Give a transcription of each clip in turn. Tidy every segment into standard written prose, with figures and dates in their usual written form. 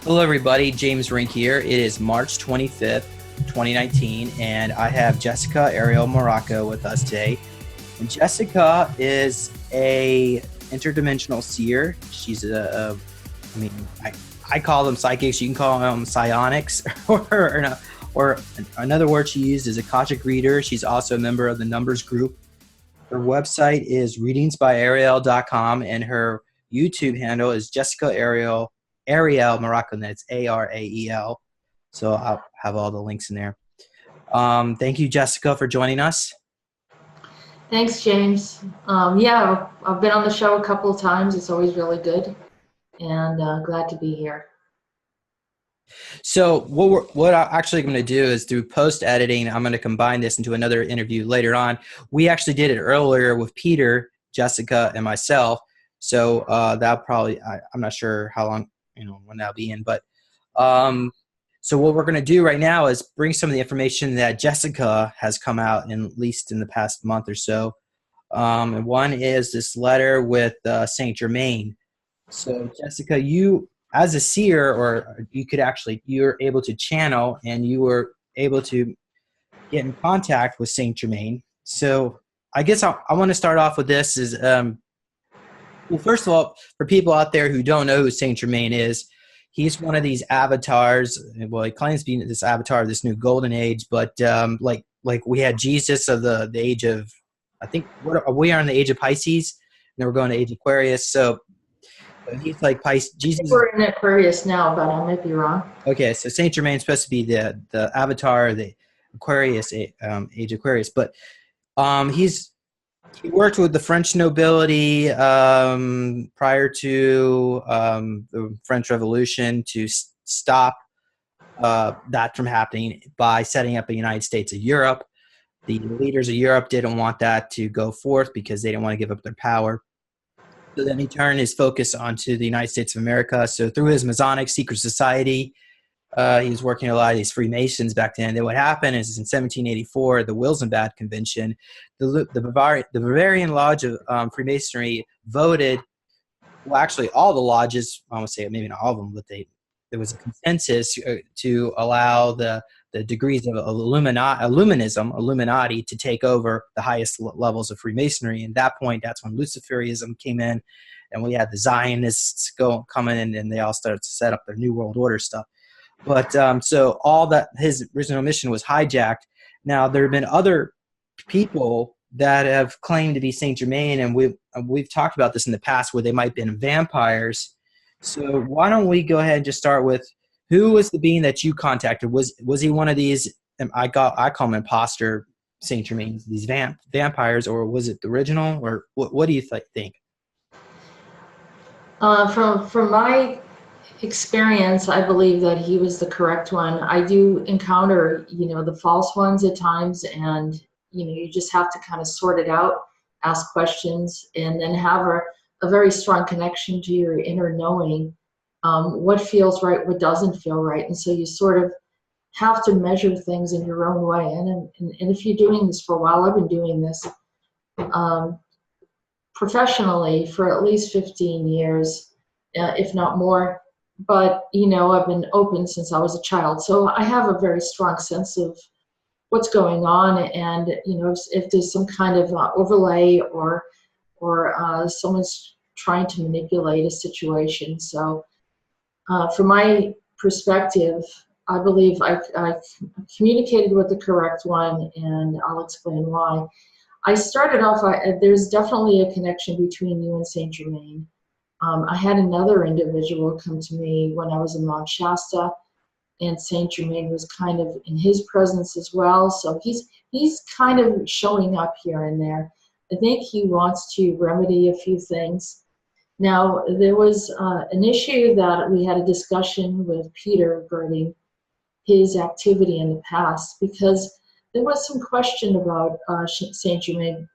Hello, everybody. James Rink here. It is March 25th, 2019, and I have Jessica Marrocco with us today. And Jessica is a interdimensional seer. She's I call them psychics. You can call them psionics, or another word she used is Akashic reader. She's also a member of the Numbers group. Her website is readingsbyariel.com, and her YouTube handle is Jessica Ariel Marrocco, and that's Arael. So I'll have all the links in there. Thank you, Jessica, for joining us. Thanks, James. Yeah, I've been on the show a couple of times. It's always really good, and glad to be here. So what I'm actually going to do is through post-editing, I'm going to combine this into another interview later on. We actually did it earlier with Peter, Jessica, and myself. So that'll probably, I'm not sure how long, when that'll be in. But so what we're going to do right now is bring some of the information that Jessica has come out in, at least in the past month or so. And one is this letter with Saint Germain. So Jessica, you, as a seer, or you're able to channel, and you were able to get in contact with Saint Germain. So I guess I want to start off with this is, well, first of all, for people out there who don't know who Saint Germain is, he's one of these avatars. Well, he claims to be this avatar of this new golden age, but like we had Jesus of the age of, I think, we are in the age of Pisces, and we're going to age Aquarius. So he's like Pisces. Jesus. We're in Aquarius now, but I might be wrong. Okay, so Saint Germain is supposed to be the avatar of the Aquarius, age Aquarius, but he worked with the French nobility prior to the French Revolution to stop that from happening by setting up a United States of Europe. The leaders of Europe didn't want that to go forth because they didn't want to give up their power. So then he turned his focus onto the United States of America. So through his Masonic secret society, he was working a lot of these Freemasons back then. And what happened is in 1784, the Wilsenbad Convention, the Bavarian Lodge of Freemasonry voted, well, actually all the lodges, I would say maybe not all of them, but there was a consensus to allow the degrees of Illuminati to take over the highest levels of Freemasonry. And at that point, that's when Luciferianism came in, and we had the Zionists coming in, and they all started to set up their New World Order stuff. But so all that, his original mission was hijacked. Now, there have been other people that have claimed to be Saint Germain, and we've talked about this in the past, where they might have been vampires. So why don't we go ahead and just start with, who was the being that you contacted? Was he one of these, I call them imposter Saint Germains, these vampires, or was it the original, or what do you think? From my experience, I believe that he was the correct one. I do encounter, the false ones at times, and you just have to kind of sort it out, ask questions, and then have a very strong connection to your inner knowing, what feels right, what doesn't feel right. And so you sort of have to measure things in your own way. And if you're doing this for a while, I've been doing this professionally for at least 15 years, if not more. But, I've been open since I was a child. So I have a very strong sense of what's going on. And, if there's some kind of overlay or someone's trying to manipulate a situation. So from my perspective, I believe I communicated with the correct one, and I'll explain why. I started off, there's definitely a connection between you and Saint Germain. I had another individual come to me when I was in Mount Shasta, and Saint Germain was kind of in his presence as well. So he's kind of showing up here and there. I think he wants to remedy a few things. Now, there was an issue that we had a discussion with Peter regarding his activity in the past, because there was some question about Saint Germain.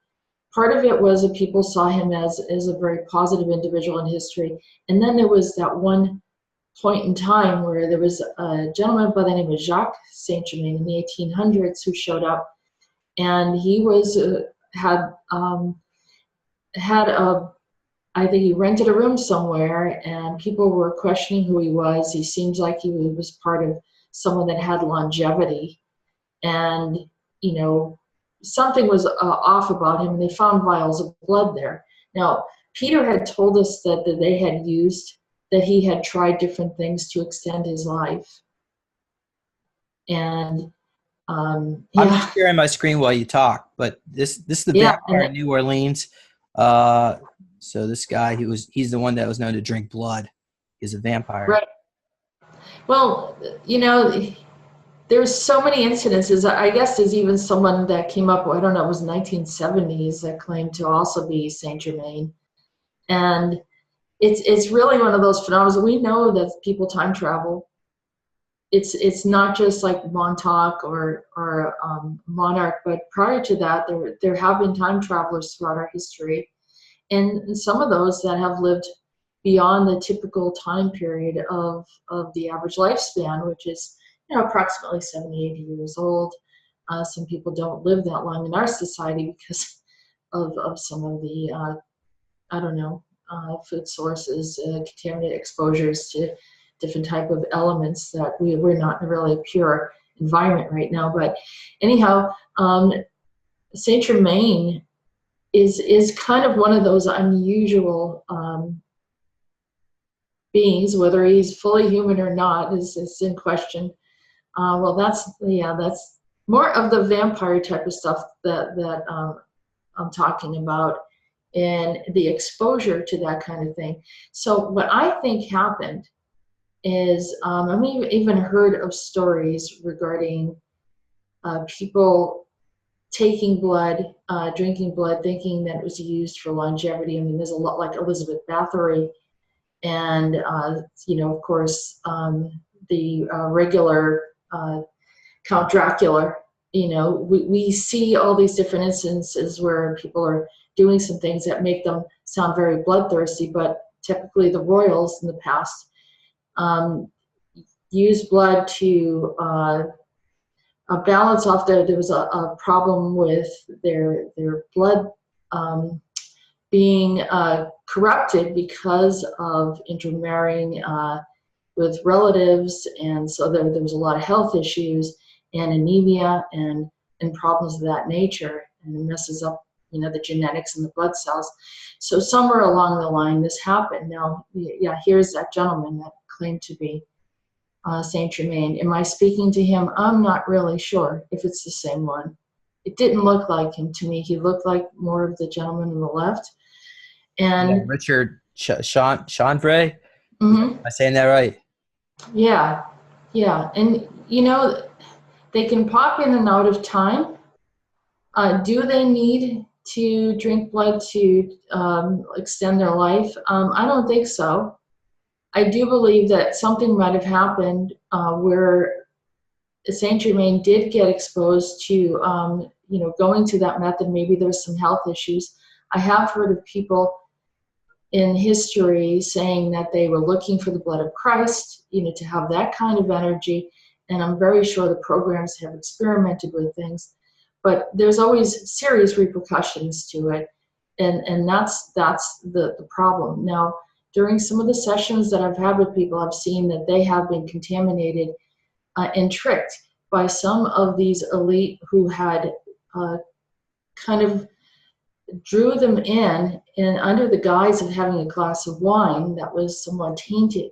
Part of it was that people saw him as a very positive individual in history. And then there was that one point in time where there was a gentleman by the name of Jacques Saint Germain in the 1800s who showed up, and he was had a I think he rented a room somewhere, and people were questioning who he was. He seems like he was part of someone that had longevity, and you know, something was off about him. They found vials of blood there. Now, Peter had told us that they had used, that he had tried different things to extend his life, and I'm yeah, just sharing my screen while you talk, but this is the yeah, vampire in New Orleans. Uh, so this guy, he's the one that was known to drink blood. He's a vampire. right. Well, you know, there's so many incidences. I guess there's even someone that came up, I don't know, it was 1970s, that claimed to also be Saint Germain. And it's really one of those phenomena. We know that people time travel. It's not just like Montauk or Monarch, but prior to that, there have been time travelers throughout our history, and some of those that have lived beyond the typical time period of the average lifespan, which is, you know, approximately 70, 80 years old. Some people don't live that long in our society because of some of the I don't know, food sources, contaminated exposures to different type of elements that we're not in really a pure environment right now. But anyhow, Saint Germain is kind of one of those unusual beings. Whether he's fully human or not is in question. Well, that's more of the vampire type of stuff that I'm talking about, and the exposure to that kind of thing. So what I think happened is, I've even heard of stories regarding people taking blood, drinking blood, thinking that it was used for longevity. I mean, there's a lot like Elizabeth Bathory, and you know, of course, the regular Count Dracula. You know, we see all these different instances where people are doing some things that make them sound very bloodthirsty, but typically the royals in the past um, used blood to balance off there was a problem with their blood being corrupted because of intermarrying with relatives, and so there was a lot of health issues and anemia and problems of that nature, and it messes up, you know, the genetics in the blood cells. So somewhere along the line this happened. Now, yeah, here's that gentleman that claimed to be Saint Germain. Am I speaking to him? I'm not really sure if it's the same one. It didn't look like him to me. He looked like more of the gentleman on the left. Yeah, And Richard Chandray. Am mhm, I saying that right? yeah, yeah. And you know, they can pop in and out of time. Do they need to drink blood to extend their life? I don't think so. I do believe that something might have happened where Saint Germain did get exposed to, you know, going to that method. Maybe there's some health issues. I have heard of people in history saying that they were looking for the blood of Christ, you know, to have that kind of energy. And I'm very sure the programs have experimented with things, but there's always serious repercussions to it. And that's the problem. Now, during some of the sessions that I've had with people, I've seen that they have been contaminated and tricked by some of these elite who had kind of drew them in and under the guise of having a glass of wine that was somewhat tainted.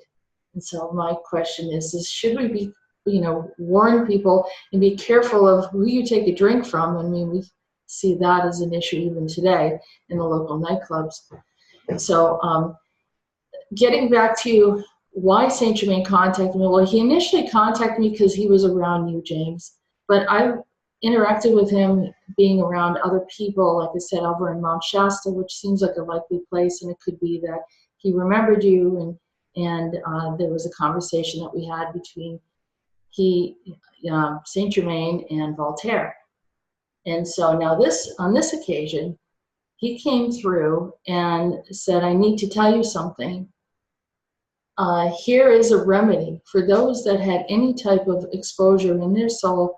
And so my question is should we be, you know, warn people and be careful of who you take a drink from? I mean, we see that as an issue even today in the local nightclubs. So getting back to why Saint Germain contacted me, well, he initially contacted me because he was around you, James, but I interacted with him being around other people, like I said, over in Mount Shasta, which seems like a likely place, and it could be that he remembered you, and there was a conversation that we had between Saint Germain and Voltaire. And so now on this occasion, he came through and said, I need to tell you something. Here is a remedy for those that had any type of exposure in their soul,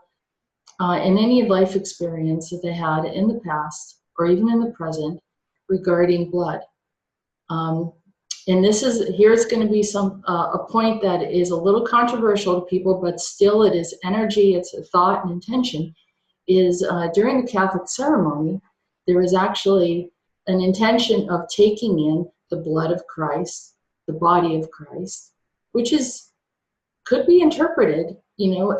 in any life experience that they had in the past or even in the present regarding blood. And here's going to be a point that is a little controversial to people, but still it is energy, it's a thought and intention, is during the Catholic ceremony, there is actually an intention of taking in the blood of Christ, the body of Christ, which could be interpreted,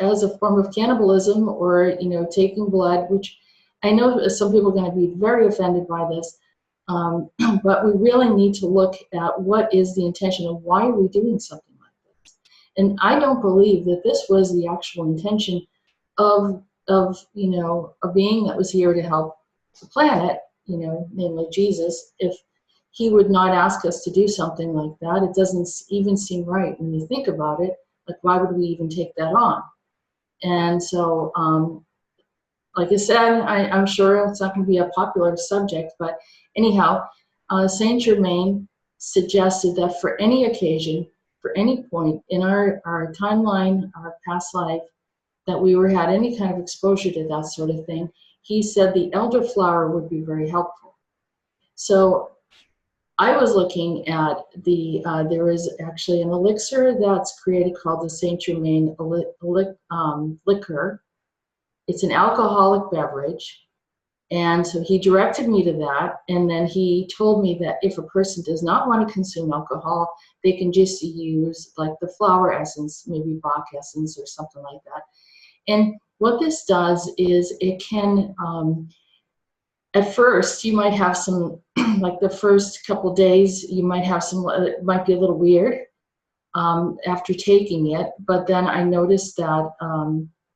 as a form of cannibalism, or, taking blood, which I know some people are going to be very offended by this. But we really need to look at what is the intention of why are we doing something like this. And I don't believe that this was the actual intention of a being that was here to help the planet, namely Jesus. If he would not ask us to do something like that, it doesn't even seem right when you think about it. Like, why would we even take that on? And so, like I said, I'm sure it's not going to be a popular subject, but anyhow, Saint Germain suggested that for any occasion, for any point in our timeline, our past life, that we had any kind of exposure to that sort of thing, he said the elderflower would be very helpful. So I was looking at there is actually an elixir that's created called the Saint Germain liquor. It's an alcoholic beverage. And so he directed me to that. And then he told me that if a person does not want to consume alcohol, they can just use like the flower essence, maybe Bach essence or something like that. And what this does is it can, at first, you might have some, like the first couple days, you might have some, it might be a little weird after taking it. But then I noticed that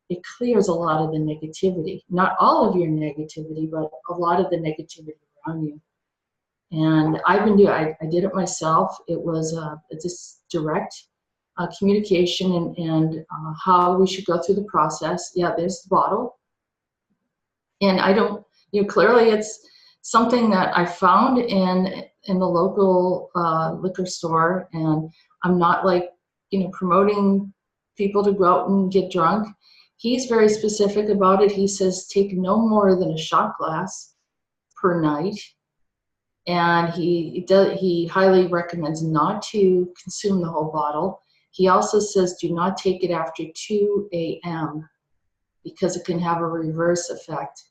it clears a lot of the negativity. Not all of your negativity, but a lot of the negativity around you. And I've been doing, I did it myself. It was just direct communication and how we should go through the process. Yeah, there's the bottle. And I don't, clearly it's something that I found in the local liquor store. And I'm not like, promoting people to go out and get drunk. He's very specific about it. He says take no more than a shot glass per night. And he highly recommends not to consume the whole bottle. He also says do not take it after 2 a.m. because it can have a reverse effect.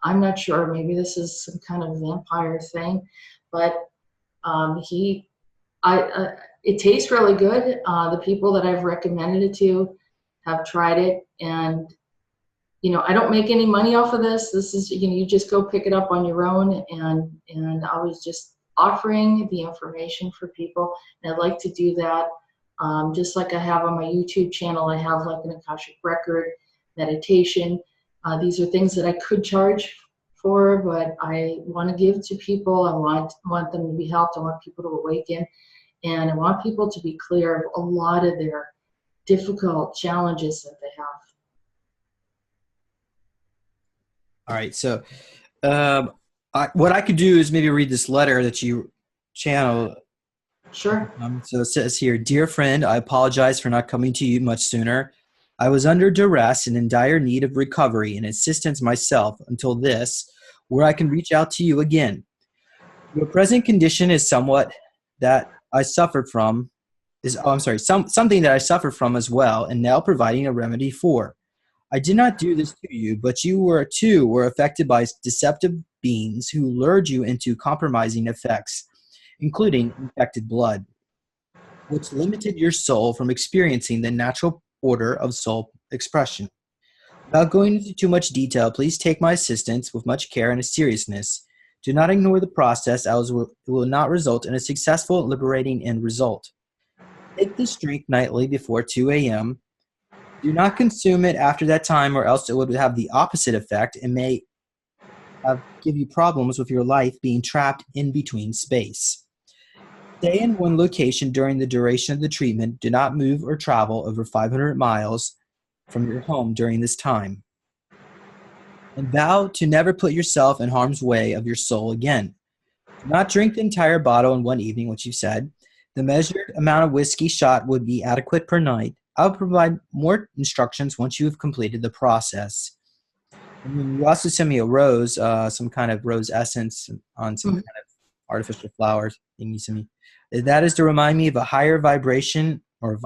I'm not sure, maybe this is some kind of vampire thing, but it tastes really good. The people that I've recommended it to have tried it, and I don't make any money off of this. This is, you just go pick it up on your own, and I was just offering the information for people, and I'd like to do that. Just like I have on my YouTube channel, I have like an Akashic record, meditation. These are things that I could charge for, but I want to give to people. I want them to be helped. I want people to awaken, and I want people to be clear of a lot of their difficult challenges that they have. All right. So what I could do is maybe read this letter that you channeled. Sure. So it says here, "Dear friend, I apologize for not coming to you much sooner. I was under duress and in dire need of recovery and assistance myself until this, where I can reach out to you again. Your present condition is somewhat that I suffered from, something that I suffered from as well, and now providing a remedy for. I did not do this to you, but you were affected by deceptive beings who lured you into compromising effects, including infected blood, which limited your soul from experiencing the natural order of soul expression. Without going into too much detail, please take my assistance with much care and seriousness. Do not ignore the process, as it will not result in a successful, liberating end result. Take this drink nightly before 2 a.m. Do not consume it after that time, or else it would have the opposite effect and may give you problems with your life being trapped in between space. Stay in one location during the duration of the treatment. Do not move or travel over 500 miles from your home during this time. And vow to never put yourself in harm's way of your soul again. Do not drink the entire bottle in one evening, which you said. The measured amount of whiskey shot would be adequate per night. I'll provide more instructions once you have completed the process." And then you also sent me a rose, some kind of rose essence on some kind of artificial flowers. That is to remind me of a higher vibration of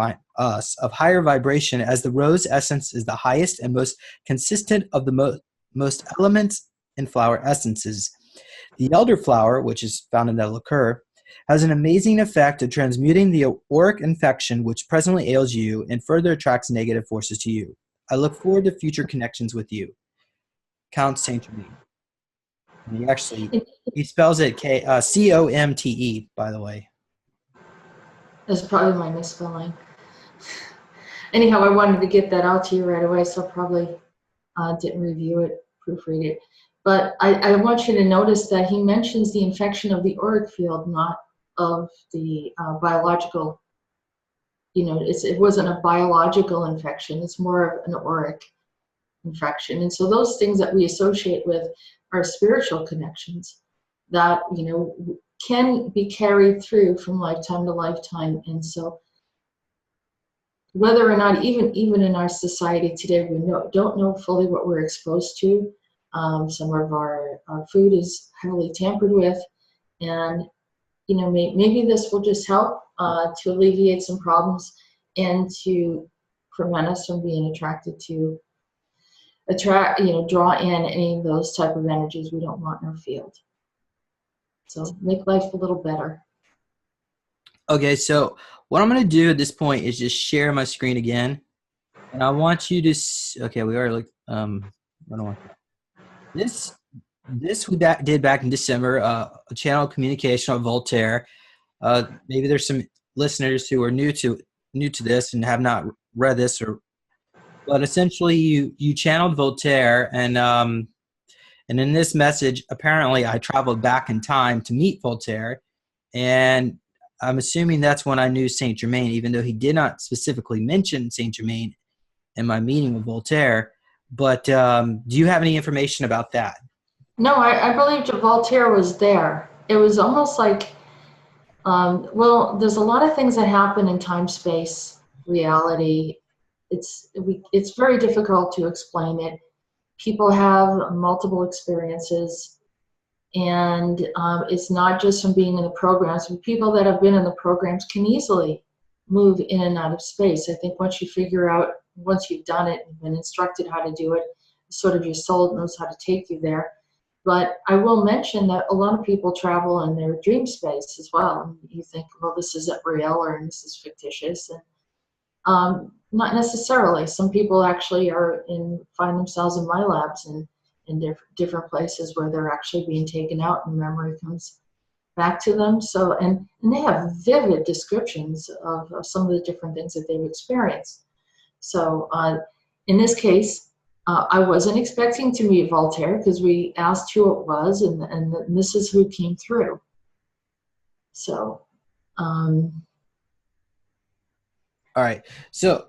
higher vibration, as the rose essence is the highest and most consistent of the most elements in flower essences. The elderflower, which is found in the liqueur, has an amazing effect of transmuting the auric infection which presently ails you and further attracts negative forces to you. I look forward to future connections with you. Count Saint Germain. He spells it Comte, by the way. That's probably my misspelling. Anyhow, I wanted to get that out to you right away, so probably didn't review it, proofread it. But I want you to notice that he mentions the infection of the auric field, not of the biological. It wasn't a biological infection. It's more of an auric infection. And so those things that we associate with are spiritual connections that, can be carried through from lifetime to lifetime. And so whether or not even in our society today, we don't know fully what we're exposed to. Some of our food is heavily tampered with, and maybe this will just help to alleviate some problems and to prevent us from being attracted to draw in any of those type of energies we don't want in our field. So make life a little better. Okay, so what I'm going to do at this point is just share my screen again. And I want you to, okay, we already looked, this we did back in December, a channel of communication of Voltaire. Maybe there's some listeners who are new to this and have not read this, but essentially you channeled Voltaire, and in this message, apparently I traveled back in time to meet Voltaire, and I'm assuming that's when I knew Saint Germain, even though he did not specifically mention Saint Germain in my meeting with Voltaire. But do you have any information about that? No, I believe Voltaire was there. It was almost like, well, there's a lot of things that happen in time, space, reality. It's very difficult to explain it. People have multiple experiences, and it's not just from being in the programs. People that have been in the programs can easily move in and out of space. I think once you've done it and been instructed how to do it, sort of your soul knows how to take you there. But I will mention that a lot of people travel in their dream space as well. And you think, well, this isn't real or this is fictitious. And not necessarily. Some people actually find themselves in Milabs and in different places where they're actually being taken out and memory comes back to them. So, and they have vivid descriptions of some of the different things that they've experienced. So in this case, I wasn't expecting to meet Voltaire because we asked who it was, and this is who came through. So, all right. So,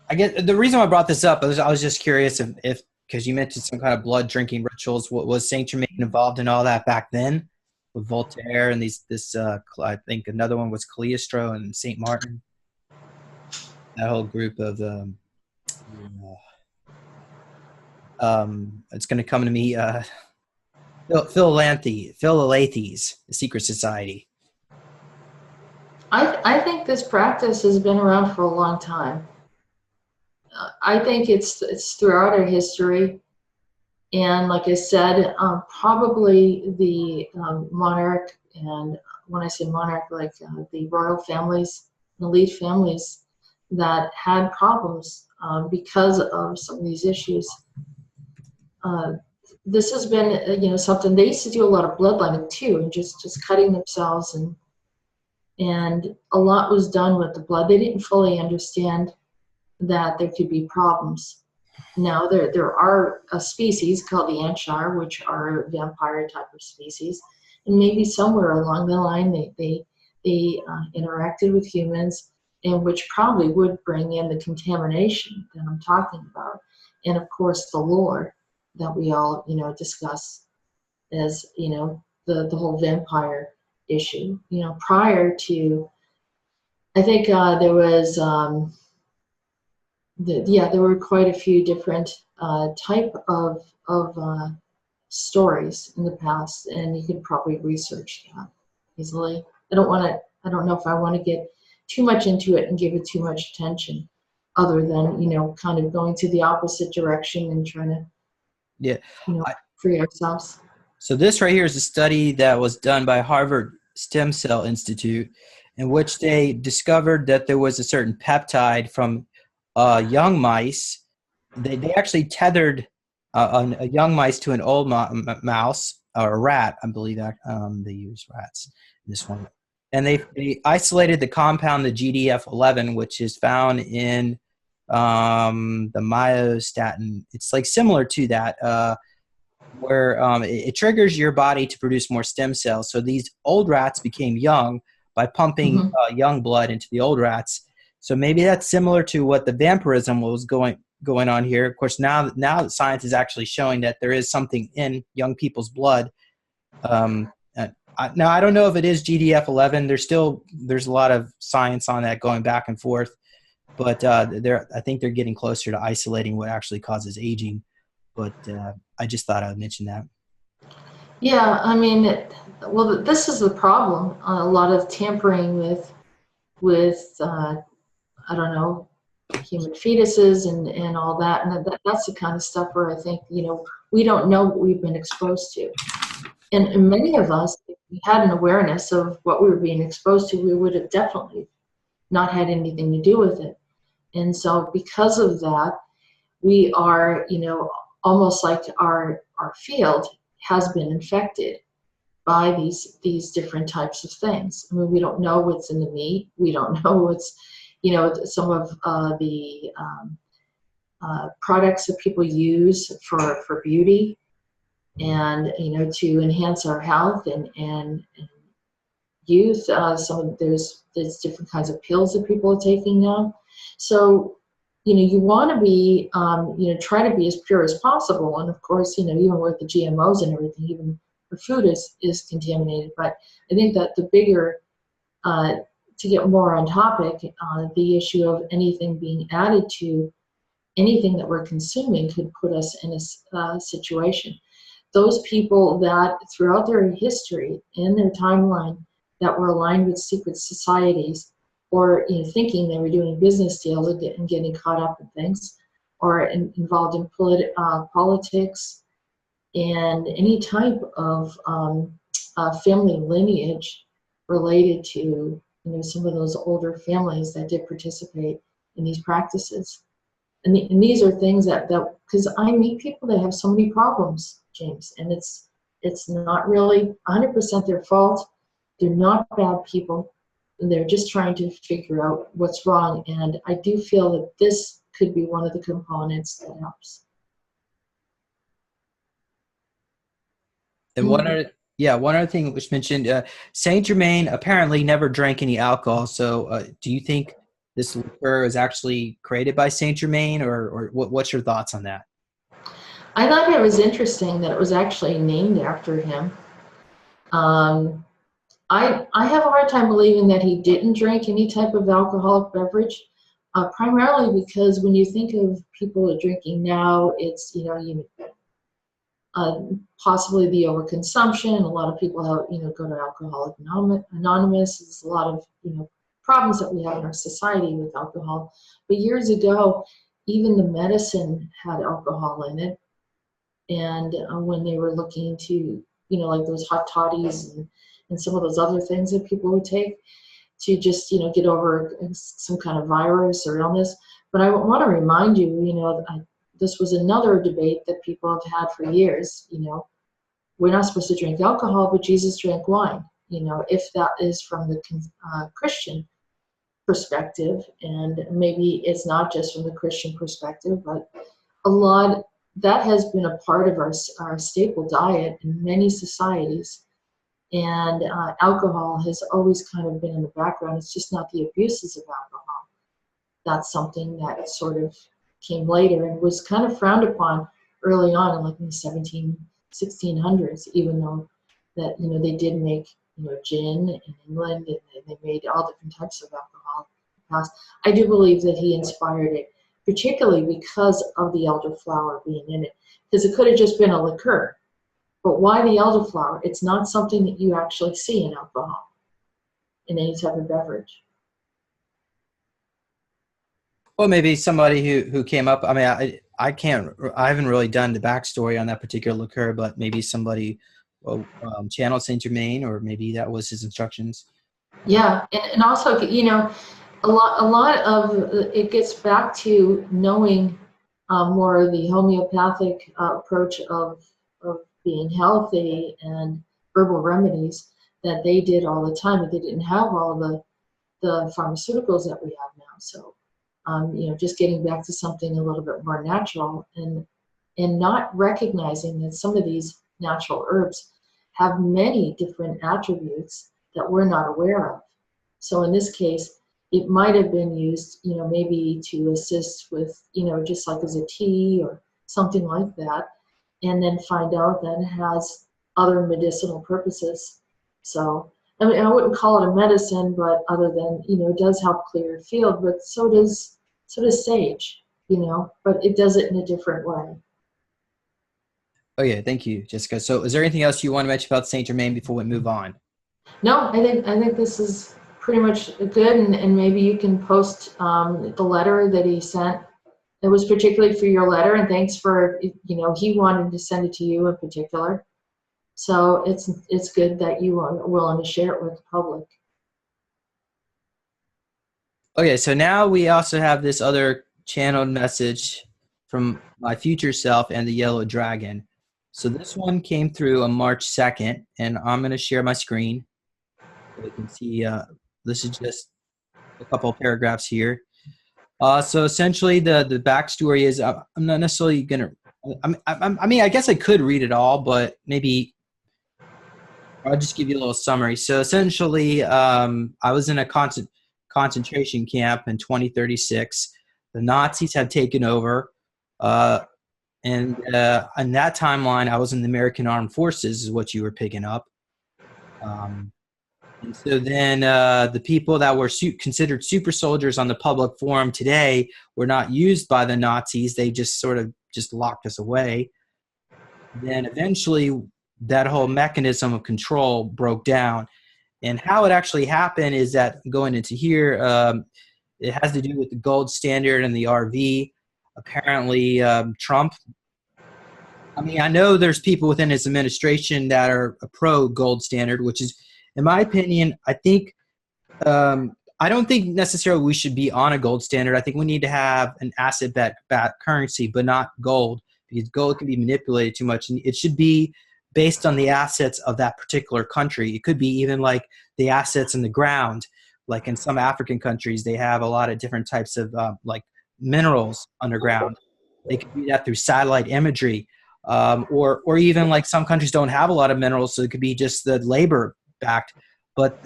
I guess the reason I brought this up is I was just curious if because you mentioned some kind of blood drinking rituals. What was Saint Germain involved in all that back then with Voltaire and I think another one was Cagliostro and Saint Martin. That whole group of it's going to come to me. Philalethes, the secret society. I think this practice has been around for a long time. I think it's throughout our history, and like I said, probably the monarch, and when I say monarch, like the royal families, elite families that had problems because of some of these issues. This has been, something they used to do a lot of bloodletting too, and just cutting themselves, and a lot was done with the blood. They didn't fully understand that there could be problems. Now there are a species called the Anshar, which are a vampire type of species, and maybe somewhere along the line they interacted with humans, and which probably would bring in the contamination that I'm talking about, and of course the lore that we all discuss as the whole vampire issue. Prior to, I think there was there were quite a few different type of stories in the past, and you could probably research that easily. I don't know if I want to get too much into it and give it too much attention, other than, kind of going to the opposite direction and trying to, Yeah. free ourselves. So this right here is a study that was done by Harvard Stem Cell Institute, in which they discovered that there was a certain peptide from young mice. They actually tethered a young mice to an old mouse, or a rat, I believe that they use rats in this one. And they isolated the compound, the GDF11, which is found in the myostatin. It's like similar to that, where it triggers your body to produce more stem cells. So these old rats became young by pumping young blood into the old rats. So maybe that's similar to what the vampirism was going on here. Of course, now that science is actually showing that there is something in young people's blood. Now I don't know if it is GDF11. There's a lot of science on that going back and forth, but I think they're getting closer to isolating what actually causes aging. But I just thought I would mention that. Yeah, I mean, this is the problem. A lot of tampering with I don't know, human fetuses and all that, and that's the kind of stuff where I think, we don't know what we've been exposed to. And many of us, if we had an awareness of what we were being exposed to, we would have definitely not had anything to do with it. And so because of that, we are, almost like our field has been infected by these different types of things. I mean, we don't know what's in the meat. We don't know what's, some of the products that people use for beauty, and to enhance our health and youth. There's different kinds of pills that people are taking now. So you want to be try to be as pure as possible. And of course, even with the GMOs and everything, even the food is contaminated. But I think that the bigger to get more on topic, the issue of anything being added to anything that we're consuming could put us in a situation. Those people that throughout their history and their timeline that were aligned with secret societies, or thinking they were doing business deals and getting caught up in things, or involved in politics and any type of family lineage related to some of those older families that did participate in these practices. And these are things that because I meet people that have so many problems, James, and it's not really 100% their fault. They're not bad people. They're just trying to figure out what's wrong. And I do feel that this could be one of the components that helps. And one other thing which mentioned, Saint Germain apparently never drank any alcohol. So do you think this liqueur is actually created by Saint Germain, or what's your thoughts on that? I thought it was interesting that it was actually named after him. I have a hard time believing that he didn't drink any type of alcoholic beverage, primarily because when you think of people drinking now, it's possibly the overconsumption. A lot of people have go to Alcoholics Anonymous. There's a lot of problems that we have in our society with alcohol. But years ago, even the medicine had alcohol in it, and when they were looking to like those hot toddies and some of those other things that people would take to just get over some kind of virus or illness. But I want to remind you, this was another debate that people have had for years. We're not supposed to drink alcohol, but Jesus drank wine. If that is from the Christian perspective, and maybe it's not just from the Christian perspective, but a lot that has been a part of our staple diet in many societies. And alcohol has always kind of been in the background. It's just not the abuses of alcohol. That's something that sort of came later and was kind of frowned upon early on, like in the 1600s, even though that they did make gin in England, and they made all different types of alcohol in the past. I do believe that he inspired it, particularly because of the elderflower being in it, because it could have just been a liqueur. But why the elderflower? It's not something that you actually see in alcohol, in any type of beverage. Well, maybe somebody who came up. I mean, I haven't really done the backstory on that particular liqueur, but maybe somebody channeled Saint Germain, or maybe that was his instructions. Yeah, and also, a lot of it gets back to knowing more the homeopathic approach of being healthy and herbal remedies that they did all the time, but they didn't have all of the pharmaceuticals that we have now. So, just getting back to something a little bit more natural, and not recognizing that some of these natural herbs have many different attributes that we're not aware of. So in this case, it might have been used, maybe to assist with, just like as a tea or something like that, and then find out that it has other medicinal purposes. So, I mean, I wouldn't call it a medicine, but other than, it does help clear your field, but so does sage, but it does it in a different way. Okay, thank you, Jessica. So is there anything else you want to mention about Saint Germain before we move on? No, I think this is pretty much good, and maybe you can post the letter that he sent. It was particularly for your letter, and thanks for, he wanted to send it to you in particular. So it's good that you are willing to share it with the public. Okay, so now we also have this other channeled message from my future self and the yellow dragon. So this one came through on March 2nd, and I'm going to share my screen so you can see. This is just a couple of paragraphs here. So essentially, the backstory is I'm not necessarily going to. I mean, I guess I could read it all, but maybe I'll just give you a little summary. So essentially, I was in a concentration camp in 2036. The Nazis had taken over, and on that timeline, I was in the American Armed Forces, is what you were picking up. And so then the people that were considered super soldiers on the public forum today were not used by the Nazis. They just sort of just locked us away. Then eventually that whole mechanism of control broke down. And how it actually happened is that going into here, it has to do with the gold standard and the RV. Apparently, Trump, I mean, I know there's people within his administration that are a pro gold standard, which is, in my opinion, I don't think necessarily we should be on a gold standard. I think we need to have an asset-backed currency, but not gold, because gold can be manipulated too much. And it should be based on the assets of that particular country. It could be even like the assets in the ground. Like in some African countries, they have a lot of different types of like minerals underground. They could do that through satellite imagery. Or even like some countries don't have a lot of minerals, so it could be just the labor backed. But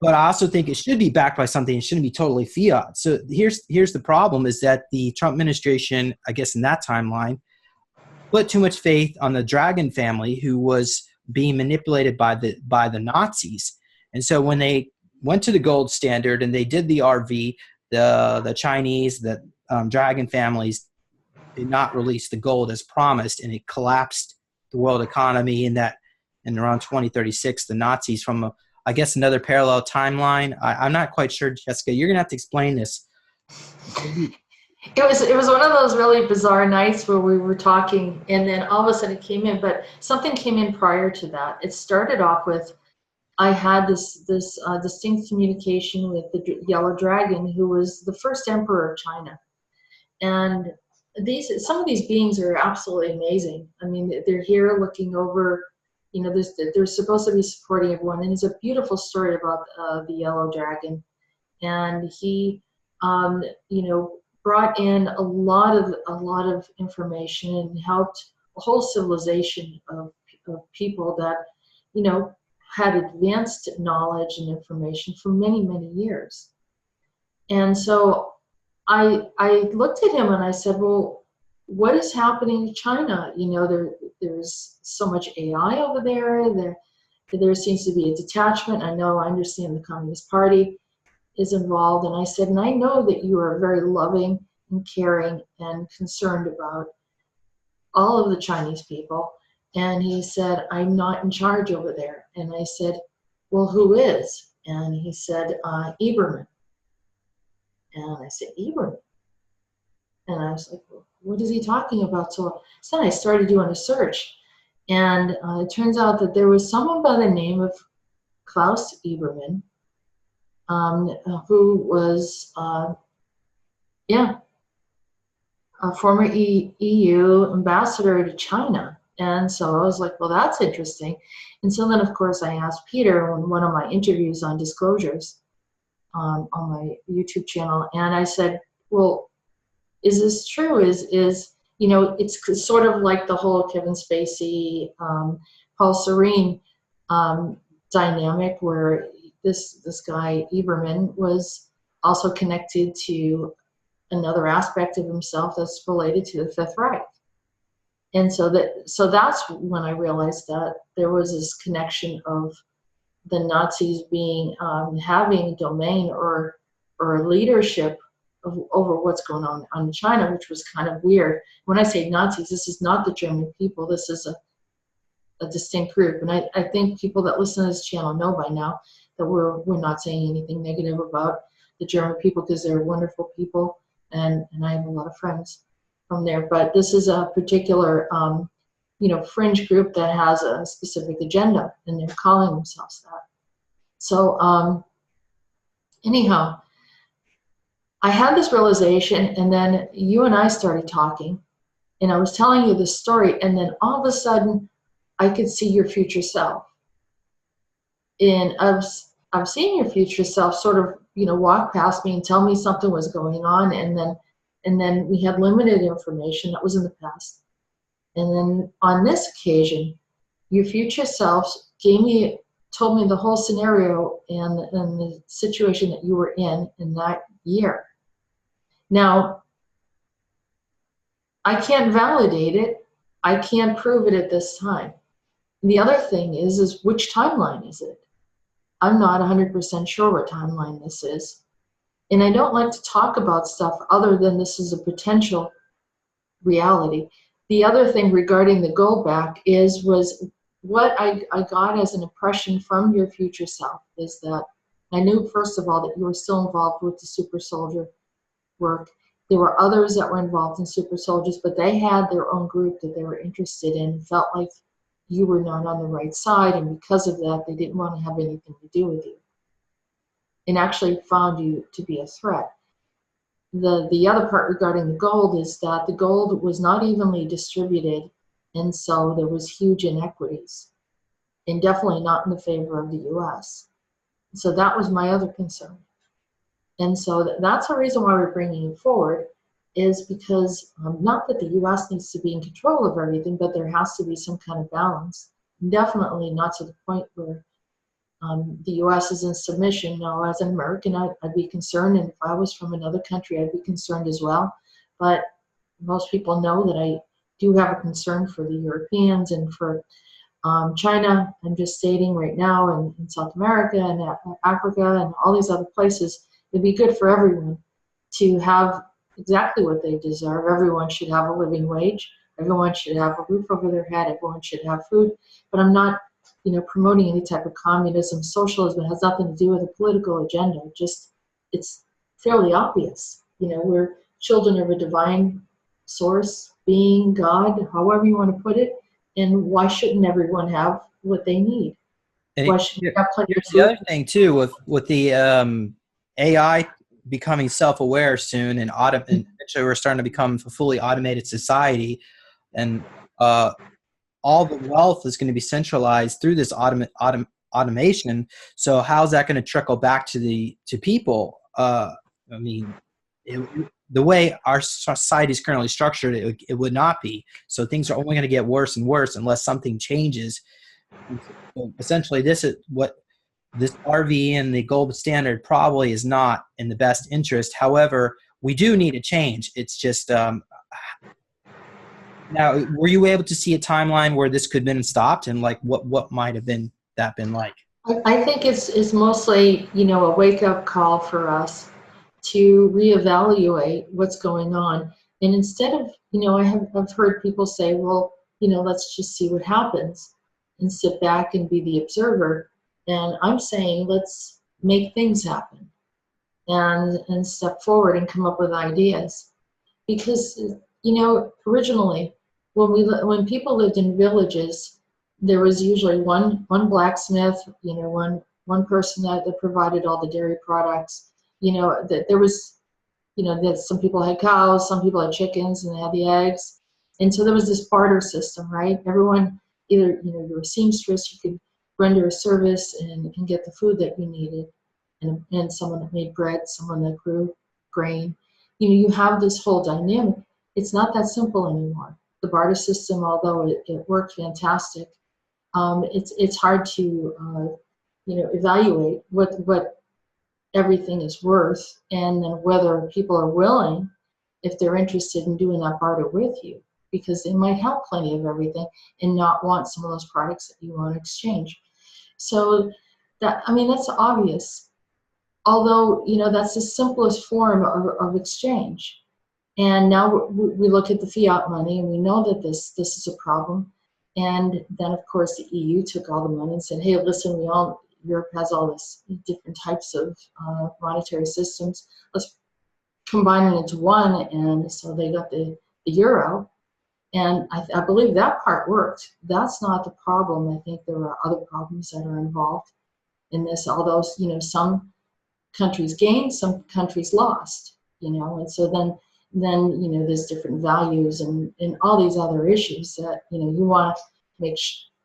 but I also think it should be backed by something. It shouldn't be totally fiat. So here's the problem: is that the Trump administration, I guess in that timeline, put too much faith on the Dragon family, who was being manipulated by the Nazis. And so when they went to the gold standard and they did the RV, the Chinese, the Dragon families did not release the gold as promised, and it collapsed the world economy. In around 2036, the Nazis, from I guess another parallel timeline. I'm not quite sure, Jessica. You're gonna have to explain this. It was one of those really bizarre nights where we were talking, and then all of a sudden it came in, but something came in prior to that. It started off with, I had this distinct communication with the Yellow Dragon, who was the first emperor of China. And some of these beings are absolutely amazing. I mean, they're here looking over, they're supposed to be supporting everyone. And there's a beautiful story about the Yellow Dragon. And he, brought in a lot of information and helped a whole civilization of people that, had advanced knowledge and information for many, many years. And so I looked at him and I said, well, what is happening in China? There's so much AI over there. There seems to be a detachment. I understand the Communist Party is involved. And I said, and I know that you are very loving and caring and concerned about all of the Chinese people. And he said, I'm not in charge over there. And I said, well, who is? And he said, Eberman. And I said, Eberman? And I was like, well, what is he talking about? So I started doing a search. And it turns out that there was someone by the name of Klaus Eberman, who was, a former EU ambassador to China. And so I was like, well, that's interesting. And so then, of course, I asked Peter in one of my interviews on disclosures on my YouTube channel, and I said, well, is this true? It's sort of like the whole Kevin Spacey, Paul Serene dynamic, where this guy Eberman was also connected to another aspect of himself that's related to the Fifth Reich. And so that's when I realized that there was this connection of the Nazis being having domain or leadership over what's going on in China, which was kind of weird. When I say Nazis, this is not the German people. This is a distinct group. And I think people that listen to this channel know by now that we're not saying anything negative about the German people, because they're wonderful people, and I have a lot of friends from there. But this is a particular fringe group that has a specific agenda, and they're calling themselves that. So anyhow, I had this realization, and then you and I started talking, and I was telling you this story, and then all of a sudden I could see your future self. And I've seen your future self sort of, walk past me and tell me something was going on, and then we had limited information. That was in the past. And then on this occasion, your future self told me the whole scenario and the situation that you were in that year. Now, I can't validate it. I can't prove it at this time. And the other thing is which timeline is it? I'm not 100% sure what timeline this is. And I don't like to talk about stuff other than this is a potential reality. The other thing regarding the go back was what I got as an impression from your future self is that I knew, first of all, that you were still involved with the super soldier work. There were others that were involved in super soldiers, but they had their own group that they were interested in, felt like you were not on the right side, and because of that, they didn't want to have anything to do with you, and actually found you to be a threat. The other part regarding the gold is that the gold was not evenly distributed, and so there was huge inequities, and definitely not in the favor of the U.S. So that was my other concern. And so that's the reason why we're bringing it forward, is because not that the U.S. needs to be in control of everything, but there has to be some kind of balance. Definitely not to the point where the U.S. is in submission. Now, as an American, I'd be concerned, and if I was from another country, I'd be concerned as well. But most people know that I do have a concern for the Europeans and for China. I'm just stating right now, in South America and Africa and all these other places, it'd be good for everyone to have exactly what they deserve. Everyone should have a living wage. Everyone should have a roof over their head. Everyone should have food. But I'm not promoting any type of communism, socialism. It has nothing to do with a political agenda. It's fairly obvious. We're children of a divine source, being, God, however you want to put it. And why shouldn't everyone have what they need? And Why should we have plenty of food? the other thing too, with the AI becoming self-aware soon, and eventually we're starting to become a fully automated society, and all the wealth is going to be centralized through this automation. So how's that going to trickle back to people? I mean, the way our society is currently structured, it would not be. So things are only going to get worse and worse unless something changes. So essentially, this is what this RV and the gold standard probably is not in the best interest. However, we do need a change. It's just now, were you able to see a timeline where this could have been stopped, and like what might have been like? I think it's mostly, a wake-up call for us to reevaluate what's going on. And instead of, I've heard people say, well, let's just see what happens and sit back and be the observer. And I'm saying, let's make things happen and step forward and come up with ideas. Because, originally, when people lived in villages, there was usually one blacksmith, one person that provided all the dairy products. That there was, that some people had cows, some people had chickens, and they had the eggs. And so there was this barter system, right? Everyone, either, you were a seamstress, you could render a service and get the food that you needed. And someone that made bread, someone that grew grain. You have this whole dynamic. It's not that simple anymore. The barter system, although it worked fantastic, it's hard to evaluate what everything is worth, and then whether people are willing, if they're interested in doing that barter with you, because they might have plenty of everything and not want some of those products that you want to exchange. So that's obvious. Although, that's the simplest form of exchange. And now we look at the fiat money, and we know that this is a problem. And then, of course, the EU took all the money and said, hey, listen, Europe has all this different types of monetary systems. Let's combine it into one. And so they got the euro. And I believe that part worked. That's not the problem. I think there are other problems that are involved in this, although, some countries gained, some countries lost, and so then there's different values and all these other issues that, you want to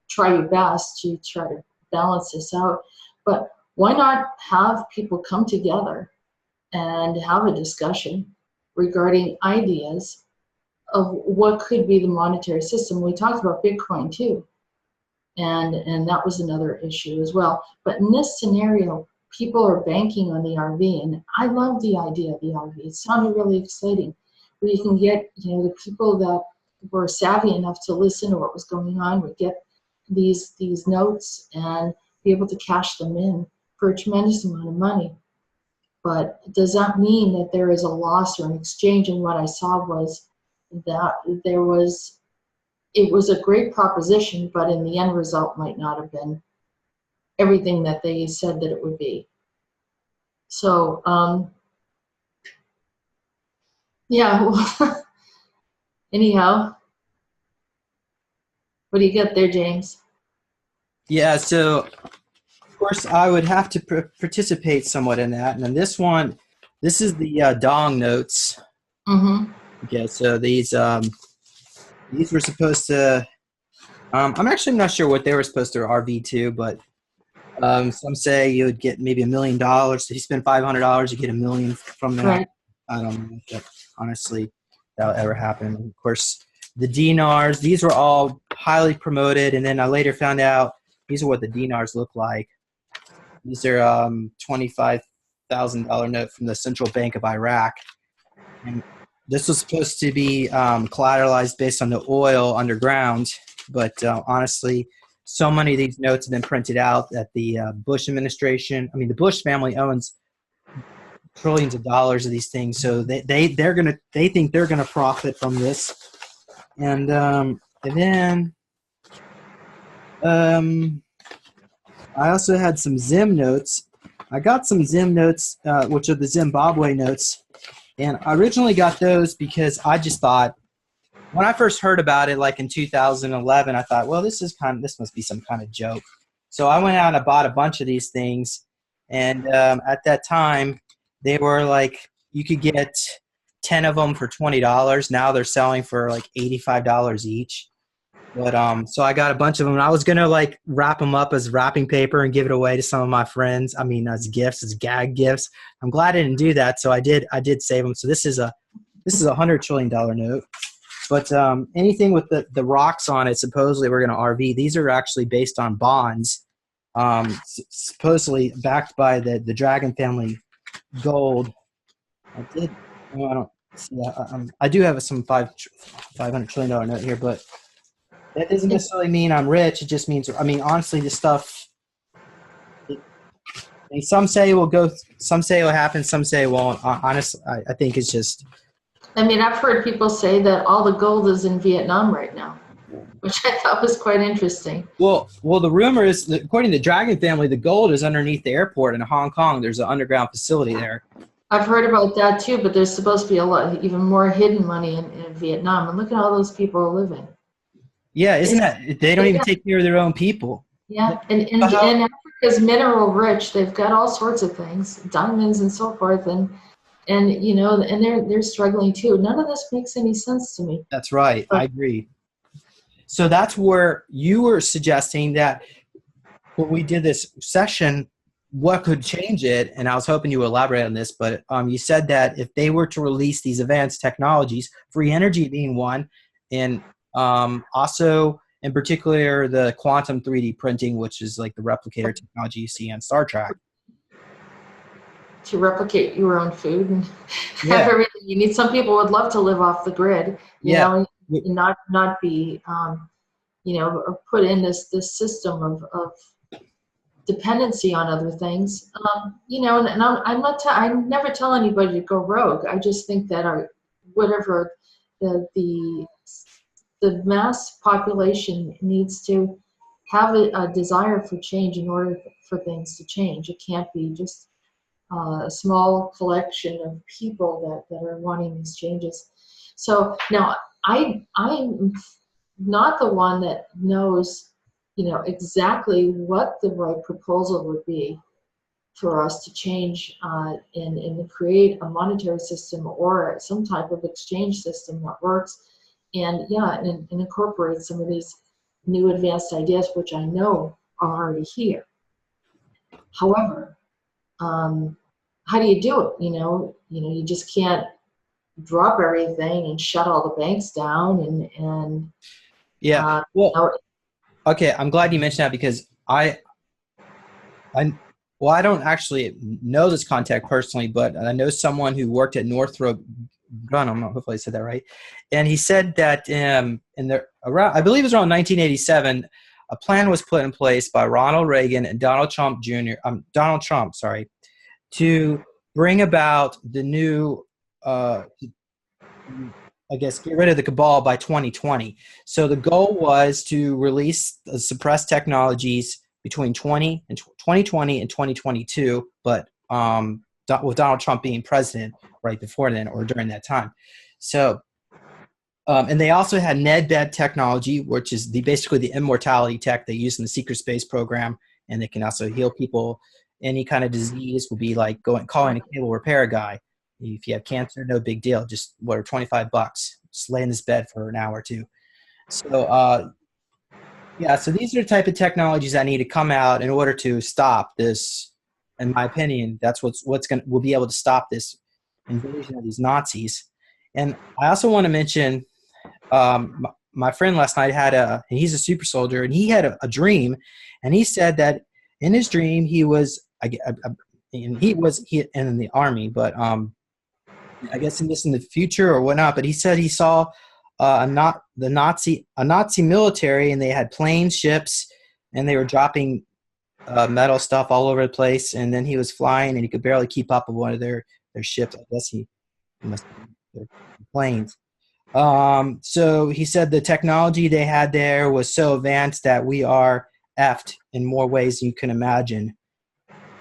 try your best to try to balance this out. But why not have people come together and have a discussion regarding ideas of what could be the monetary system? We talked about Bitcoin too, and that was another issue as well. But in this scenario, people are banking on the RV, and I love the idea of the RV. It sounded really exciting, where you can get, the people that were savvy enough to listen to what was going on would get these notes and be able to cash them in for a tremendous amount of money. But does that mean that there is a loss or an exchange? And what I saw was that it was a great proposition, but in the end result might not have been everything that they said that it would be. So, yeah, anyhow, what do you get there, James? Yeah, so of course I would have to participate somewhat in that. And then this is the dong notes. Mm-hmm. Okay, so these were supposed to, I'm actually not sure what they were supposed to RV to, but some say you would get maybe $1 million. So if you spend $500, you get $1 million from that. Right. I don't know if that, honestly, that'll ever happen. And of course, the dinars, these were all highly promoted, and then I later found out these are what the dinars look like. These are $25,000 note from the Central Bank of Iraq. And this was supposed to be collateralized based on the oil underground, but honestly, so many of these notes have been printed out that the Bush administration, the Bush family owns trillions of dollars of these things, so they think they're gonna profit from this. And then I also had some Zim notes. I got some Zim notes, which are the Zimbabwe notes, and I originally got those because I just thought, when I first heard about it, like in 2011, I thought, well, this must be some kind of joke. So I went out and I bought a bunch of these things, and at that time, they were like, you could get 10 of them for $20. Now they're selling for like $85 each. But so I got a bunch of them, and I was gonna like wrap them up as wrapping paper and give it away to some of my friends. As gifts, as gag gifts. I'm glad I didn't do that, so I did save them. So this is a $100 trillion note. But anything with the rocks on it, supposedly we're going to RV. These are actually based on bonds, supposedly backed by the Dragon family gold. I don't see that. I do have some $500 trillion note here, but that doesn't necessarily mean I'm rich. It just means, honestly, this stuff, some say it will go, some say it will happen, some say it won't. Honestly, I think it's just... I've heard people say that all the gold is in Vietnam right now. which I thought was quite interesting. Well, the rumor is that according to the Dragon family, the gold is underneath the airport in Hong Kong. There's an underground facility there. I've heard about that too, but there's supposed to be a lot, even more hidden money in Vietnam. And look at all those people living. Yeah, isn't It's, that they don't even yeah, take care of their own people? yeah. How? And Africa's mineral rich. They've got all sorts of things, diamonds and so forth, and you know, and they're struggling too. None of this makes any sense to me. That's right. But I agree. So that's where you were suggesting that when we did this session, what could change it? And I was hoping you would elaborate on this, but you said that if they were to release these advanced technologies, free energy being one, and also in particular the quantum 3D printing, which is like the replicator technology you see on Star Trek. to replicate your own food and have Yeah, everything you need. Some people would love to live off the grid, you yeah, know, and not be, you know, or put in this system of dependency on other things. You know, and I'm not. I never tell anybody to go rogue. I just think that our whatever the the the mass population needs to have a desire for change in order for things to change. It can't be just a small collection of people that are wanting these changes. So now I'm not the one that knows, you know, exactly what the right proposal would be for us to change and create a monetary system or some type of exchange system that works and yeah, and incorporate some of these new advanced ideas, which I know are already here. However, um, how do you do it? You just can't drop everything and shut all the banks down and yeah. you Well, know, okay. I'm glad you mentioned that because I well, I don't actually know this contact personally, but I know someone who worked at Northrop Grumman. Hopefully, I said that right. And he said that in the around, I believe it was around 1987, a plan was put in place by Ronald Reagan and Donald Trump Jr. Donald Trump, sorry, to bring about the new, I guess, get rid of the cabal by 2020. So the goal was to release the suppressed technologies between 2020 and 2022, but with Donald Trump being president right before then or during that time. So, and they also had NedBed technology, which is basically the immortality tech they use in the secret space program, and they can also heal people. Any kind of disease will be like calling a cable repair guy. If you have cancer, no big deal. Just what are $25? Just lay in this bed for an hour or two. So yeah, so these are the type of technologies that need to come out in order to stop this. In my opinion, that's what's going will be able to stop this invasion of these Nazis. And I also want to mention my friend last night he's a super soldier, and he had a dream, and he said that in his dream he was and he in the army, but I guess in the future or whatnot. But he said he saw a Nazi military, and they had planes, ships, and they were dropping metal stuff all over the place. And then he was flying, and he could barely keep up with one of their ships. I guess he must have their planes. So he said the technology they had there was so advanced that we are effed in more ways than you can imagine.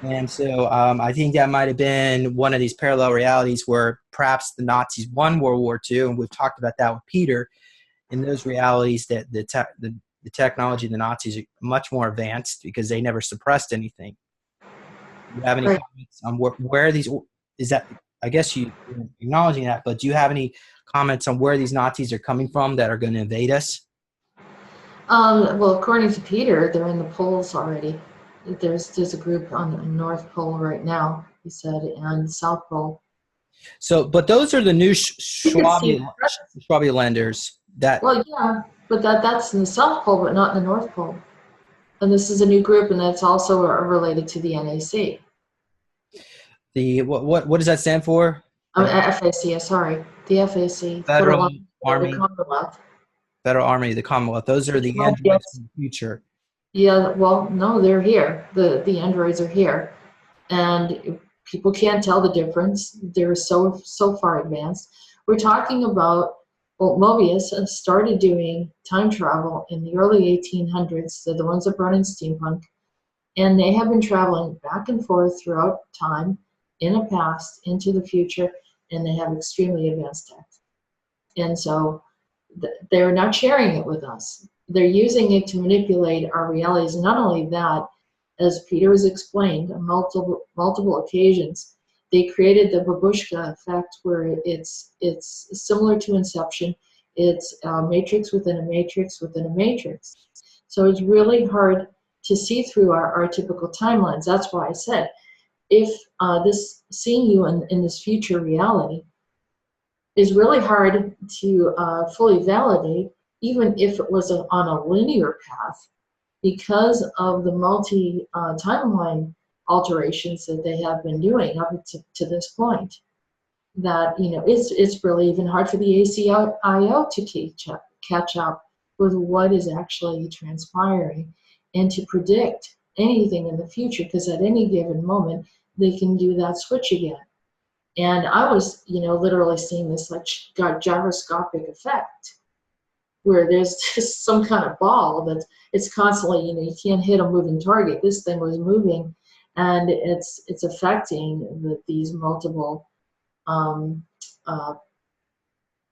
And so I think that might have been one of these parallel realities where perhaps the Nazis won World War II, and we've talked about that with Peter. In those realities, that the technology of the Nazis are much more advanced because they never suppressed anything. Do you have any right. comments on where these is that? I guess you're acknowledging that, but do you have any comments on where these Nazis are coming from that are going to invade us? Well, according to Peter, they're in the poles already. There's a group on the North Pole right now, he said, and South Pole. So, but those are the new You can see. Schwabian lenders that. Well, yeah, but that's in the South Pole, but not in the North Pole. And this is a new group, and that's also related to the NAC. The what does that stand for? FAC, sorry, the FAC, Federal Federal the Army, Commonwealth. Federal Army, the Commonwealth. Those are the Well, androids yes, of the future. yeah. Well, no, they're here. The androids are here, and people can't tell the difference. They're so far advanced. We're talking about Well, Mobius started doing time travel in the early 1800s. They're the ones that brought in steampunk. And they have been traveling back and forth throughout time, in the past, into the future, and they have extremely advanced tech. And so they're not sharing it with us. They're using it to manipulate our realities. Not only that, as Peter has explained on multiple occasions, they created the babushka effect, where it's similar to Inception. It's a matrix within a matrix within a matrix. So it's really hard to see through our typical timelines. That's why I said, if this seeing you in this future reality is really hard to fully validate, even if it was on a linear path, because of the multi-timeline alterations that they have been doing up to this point. That, it's really even hard for the ACIO to catch up with what is actually transpiring and to predict anything in the future, because at any given moment they can do that switch again. And I was, literally seeing this like gyroscopic effect, where there's just some kind of ball that it's constantly, you can't hit a moving target. This thing was moving, and it's affecting these multiple. I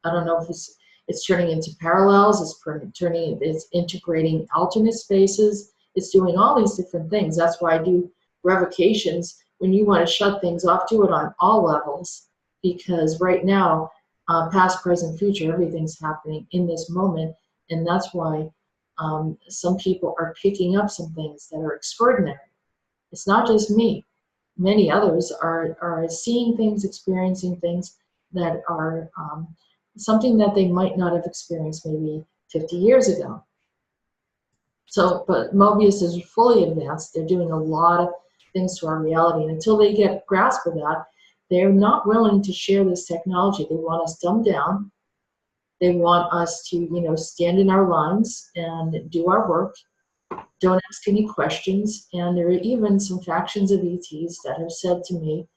don't know if it's turning into parallels. It's integrating alternate spaces. It's doing all these different things. That's why I do revocations. When you want to shut things off, do it on all levels, because right now, past, present, future, everything's happening in this moment, and that's why some people are picking up some things that are extraordinary. It's not just me. Many others are seeing things, experiencing things that are something that they might not have experienced maybe 50 years ago. So, but Mobius is fully advanced. They're doing a lot of things to our reality, and until they get grasp of that, they're not willing to share this technology. They want us dumbed down. They want us to, stand in our lines and do our work. Don't ask any questions. And there are even some factions of ETs that have said to me,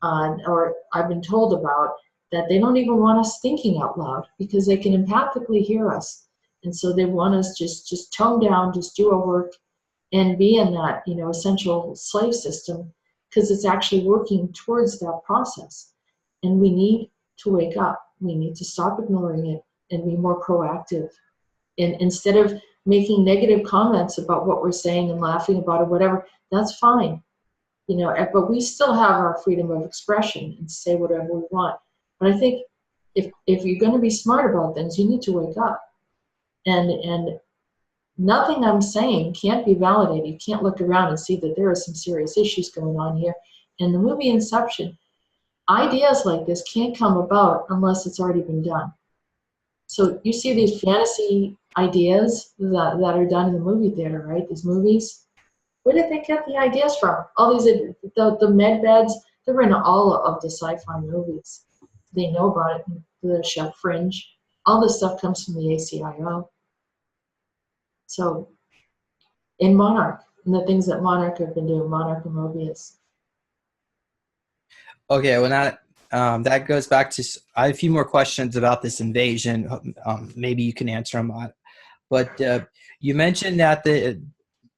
or I've been told about, that they don't even want us thinking out loud, because they can empathically hear us. And so they want us just tone down, just do our work, and be in that, essential slave system, because it's actually working towards that process. And we need to wake up. We need to stop ignoring it and be more proactive. And instead of making negative comments about what we're saying and laughing about it, whatever, that's fine. But we still have our freedom of expression and say whatever we want. But I think if you're going to be smart about things, you need to wake up. And nothing I'm saying can't be validated. You can't look around and see that there are some serious issues going on here. In the movie Inception, ideas like this can't come about unless it's already been done. So you see these fantasy ideas that are done in the movie theater, right? These movies. Where did they get the ideas from? All these, the med beds, they're in all of the sci-fi movies. They know about it, the Chef Fringe. All this stuff comes from the ACIO. So, in Monarch, and the things that Monarch have been doing, Monarch and Mobius. Okay, well, that goes back to, I have a few more questions about this invasion. Maybe you can answer them. But you mentioned that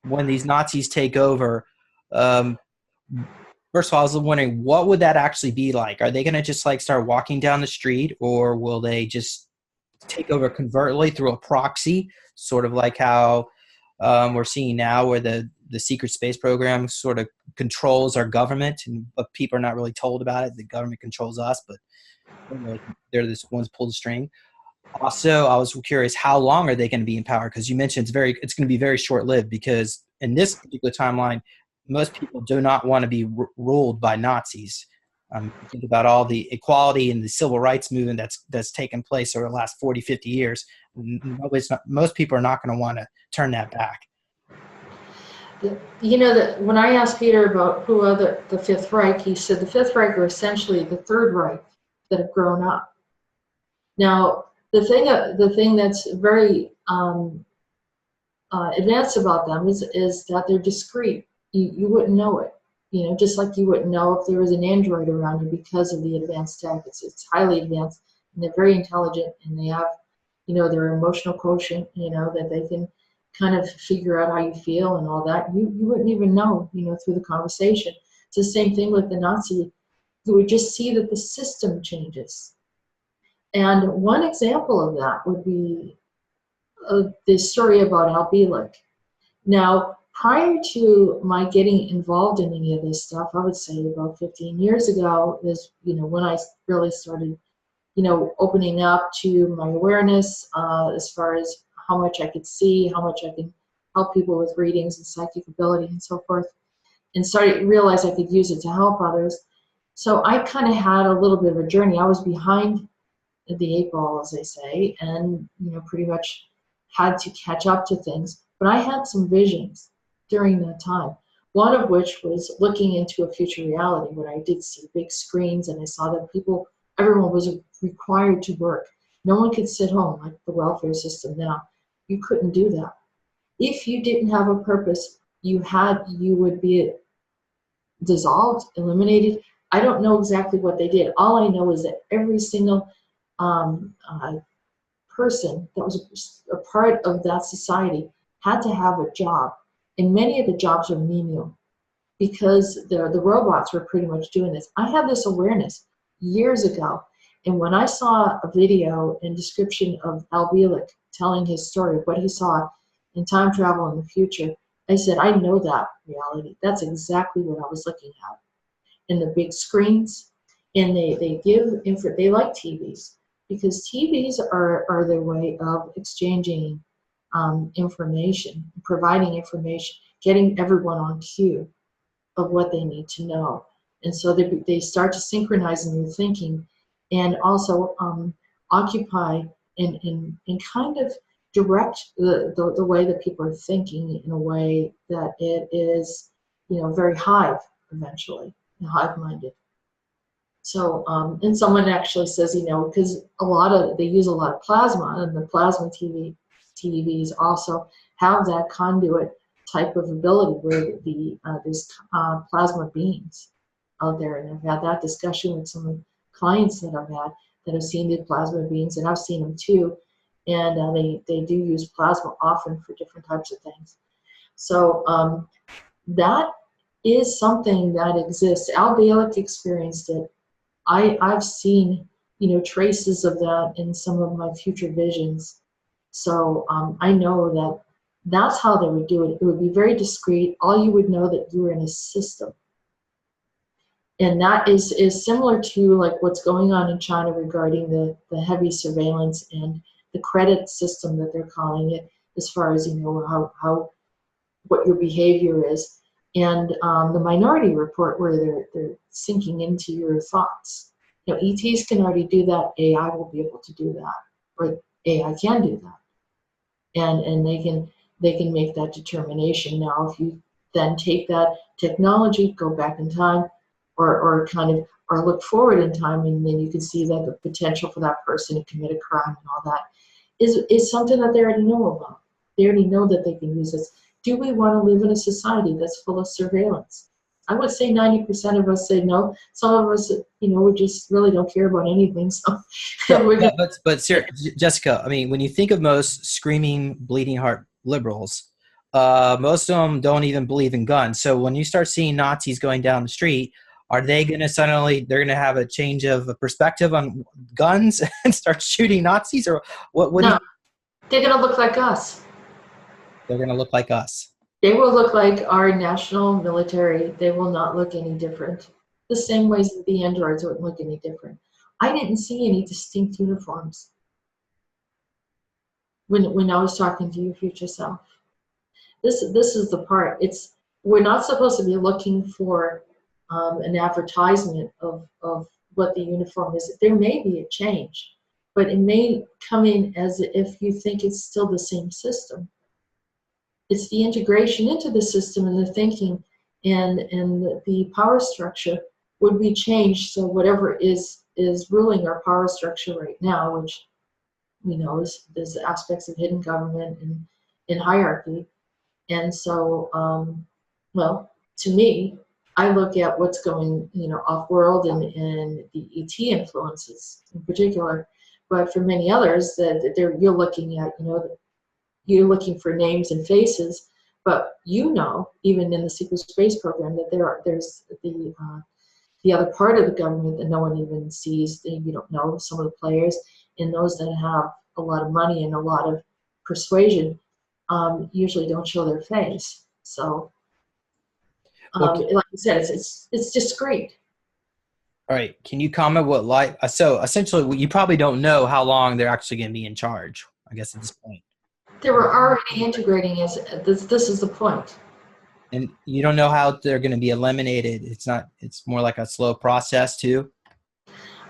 when these Nazis take over, first of all, I was wondering, what would that actually be like? Are they going to just start walking down the street, or will they just take over covertly through a proxy, sort of like how we're seeing now, where the secret space program sort of controls our government, but people are not really told about it. The government controls us, but they're the ones pull the string. Also, I was curious, how long are they going to be in power? Because you mentioned it's going to be very short-lived, because in this particular timeline, most people do not want to be ruled by Nazis. Think about all the equality and the civil rights movement that's taken place over the last 40, 50 years. Most people are not going to want to turn that back. When I asked Peter about who are the Fifth Reich, he said the Fifth Reich are essentially the Third Reich that have grown up. Now, the thing that's very advanced about them is that they're discreet. You wouldn't know it. Just like you wouldn't know if there was an android around you because of the advanced tech. It's highly advanced. and they're very intelligent, and they have, their emotional quotient, that they can kind of figure out how you feel and all that. You wouldn't even know, through the conversation. It's the same thing with the Nazi. You would just see that the system changes. And one example of that would be the story about Al Bielek. Now, prior to my getting involved in any of this stuff, I would say about 15 years ago is, when I really started, opening up to my awareness as far as how much I could see, how much I can help people with readings and psychic ability and so forth, and started to realize I could use it to help others. So I kind of had a little bit of a journey. I was behind the eight ball, as they say, and pretty much had to catch up to things. But I had some visions during that time. One of which was looking into a future reality where I did see big screens, and I saw that everyone was required to work. No one could sit home like the welfare system now. You couldn't do that. If you didn't have a purpose, you would be dissolved, eliminated. I don't know exactly what they did. All I know is that every single person that was a part of that society had to have a job, and many of the jobs were menial because the robots were pretty much doing this. I had this awareness years ago, and when I saw a video and description of Al Bielek telling his story of what he saw in time travel in the future, I said, I know that reality. That's exactly what I was looking at. In the big screens, and they like TVs, because TVs are their way of exchanging information, providing information, getting everyone on cue of what they need to know. And so they start to synchronize in your thinking, and also occupy and kind of direct the way that people are thinking in a way that it is, very hive eventually, hive-minded. So, and someone actually says, because they use a lot of plasma, and the plasma TVs also have that conduit type of ability where there's plasma beings out there. And I've had that discussion with some of the clients that I've had that have seen the plasma beings, and I've seen them too. And they do use plasma often for different types of things. So that is something that exists. Al Bielek experienced it. I've seen, traces of that in some of my future visions. So I know that that's how they would do it. It would be very discreet. All you would know that you were in a system. And that is similar to like what's going on in China regarding the heavy surveillance and the credit system that they're calling it, as far as, how what your behavior is. And the Minority Report, where they're sinking into your thoughts. ETs can already do that. AI will be able to do that, or AI can do that, and they can make that determination. Now, if you then take that technology, go back in time, or look forward in time, and then you can see that the potential for that person to commit a crime and all that is something that they already know about. They already know that they can use this. Do we want to live in a society that's full of surveillance? I would say 90% of us say no. Some of us, we just really don't care about anything. So, but Jessica, I mean, when you think of most screaming, bleeding heart liberals, most of them don't even believe in guns. So when you start seeing Nazis going down the street, are they going to they're going to have a change of perspective on guns and start shooting Nazis, or what? No, they're going to look like us. They're going to look like us. They will look like our national military. They will not look any different. The same ways that the androids wouldn't look any different. I didn't see any distinct uniforms when I was talking to your future self. This is the part. We're not supposed to be looking for an advertisement of what the uniform is. There may be a change, but it may come in as if you think it's still the same system. It's the integration into the system and the thinking, and the power structure would be changed. So whatever is ruling our power structure right now, which we know there's aspects of hidden government and hierarchy. And so, well, to me, I look at what's going, off-world and the ET influences in particular. But for many others, you're looking at, you're looking for names and faces, but even in the secret space program, that there's the other part of the government that no one even sees. You don't know some of the players, and those that have a lot of money and a lot of persuasion usually don't show their face. So, Well, like I said, it's discreet. all right. Can you comment so essentially you probably don't know how long they're actually going to be in charge, I guess, at this point. They were already integrating as this is the point. And you don't know how they're going to be eliminated. It's more like a slow process too.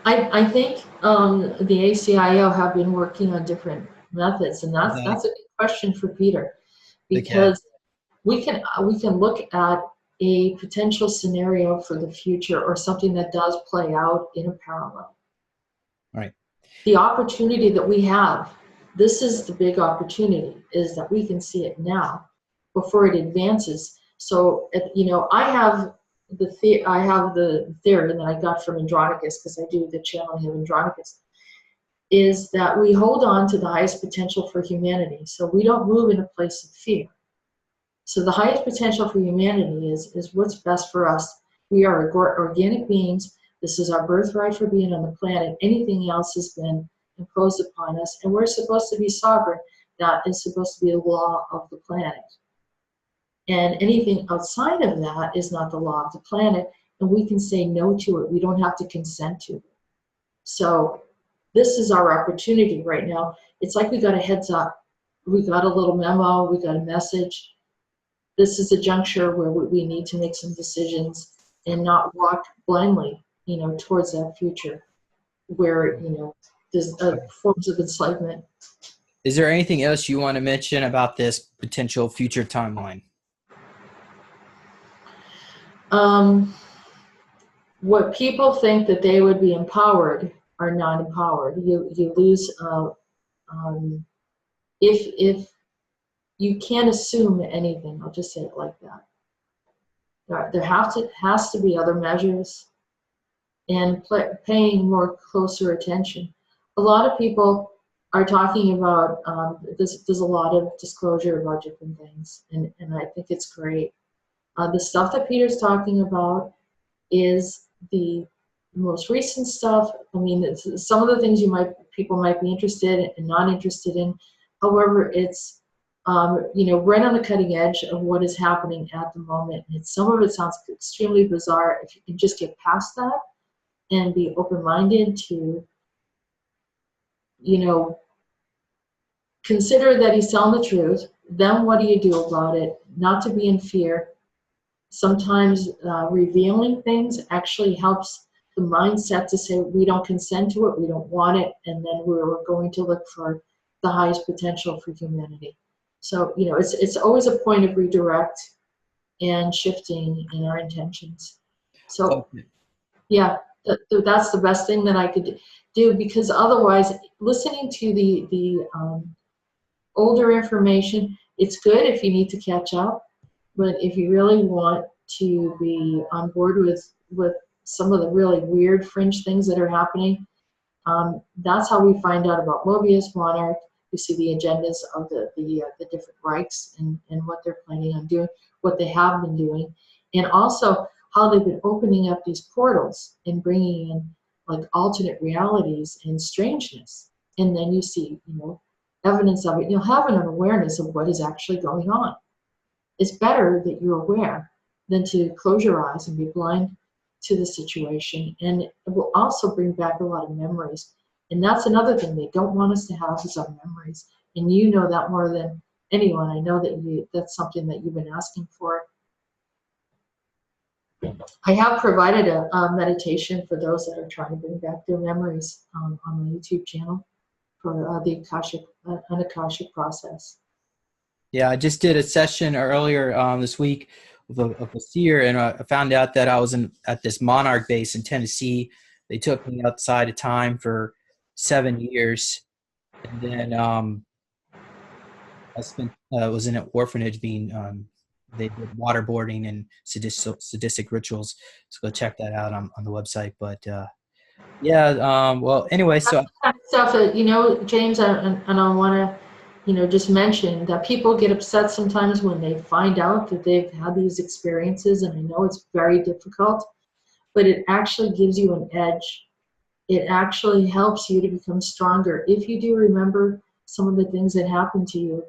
I think the ACIO have been working on different methods, and that's Okay. a good question for Peter, Okay. because we can look at a potential scenario for the future, or something that does play out in a parallel. Right. The opportunity that we have, this is the big opportunity, is that we can see it now before it advances. So, I have the theory that I got from Andronicus, because I do the channeling of Andronicus, is that we hold on to the highest potential for humanity. So we don't move in a place of fear. So the highest potential for humanity is what's best for us. We are organic beings. This is our birthright for being on the planet. Anything else has been imposed upon us, and we're supposed to be sovereign. That is supposed to be the law of the planet. And anything outside of that is not the law of the planet, and we can say no to it. We don't have to consent to it. So this is our opportunity right now. It's like we got a heads up. We got a little memo. We got a message. This is a juncture where we need to make some decisions and not walk blindly, towards that future where, there's forms of enslavement. Is there anything else you want to mention about this potential future timeline? What people think that they would be empowered are not empowered. You lose, if you can't assume anything, I'll just say it like that. There has to be other measures, and paying more closer attention. A lot of people are talking about, there's a lot of disclosure about different things, and I think it's great. The stuff that Peter's talking about is the most recent stuff. I mean, some of the things people might be interested and not interested in. However, it's right on the cutting edge of what is happening at the moment. And some of it sounds extremely bizarre. If you can just get past that and be open-minded to, consider that he's telling the truth, then what do you do about it? Not to be in fear. Sometimes revealing things actually helps the mindset to say, we don't consent to it, we don't want it, and then we're going to look for the highest potential for humanity. So, it's always a point of redirect and shifting in our intentions. So, yeah, that's the best thing that I could do, because otherwise, listening to the older information, it's good if you need to catch up. But if you really want to be on board with some of the really weird fringe things that are happening, that's how we find out about Mobius, Monarch. We see the agendas of the different Reichs and what they're planning on doing, what they have been doing, and also how they've been opening up these portals and bringing in like alternate realities and strangeness. And then you see, evidence of it. You'll have an awareness of what is actually going on. It's better that you're aware than to close your eyes and be blind to the situation. And it will also bring back a lot of memories. And that's another thing they don't want us to have, is our memories. And you know that more than anyone. I know that that's something that you've been asking for. I have provided a meditation for those that are trying to bring back their memories on my YouTube channel for the Akashic process. Yeah, I just did a session earlier this week of a seer, and I found out that I was at this Monarch base in Tennessee. They took me outside of time for 7 years, and then I was in an orphanage being they did waterboarding and sadistic rituals. So go check that out on the website. But Yeah. Well, anyway, That's so the kind of stuff that, James, and I want to, just mention that people get upset sometimes when they find out that they've had these experiences, and I know it's very difficult, but it actually gives you an edge. It actually helps you to become stronger. If you do remember some of the things that happened to you,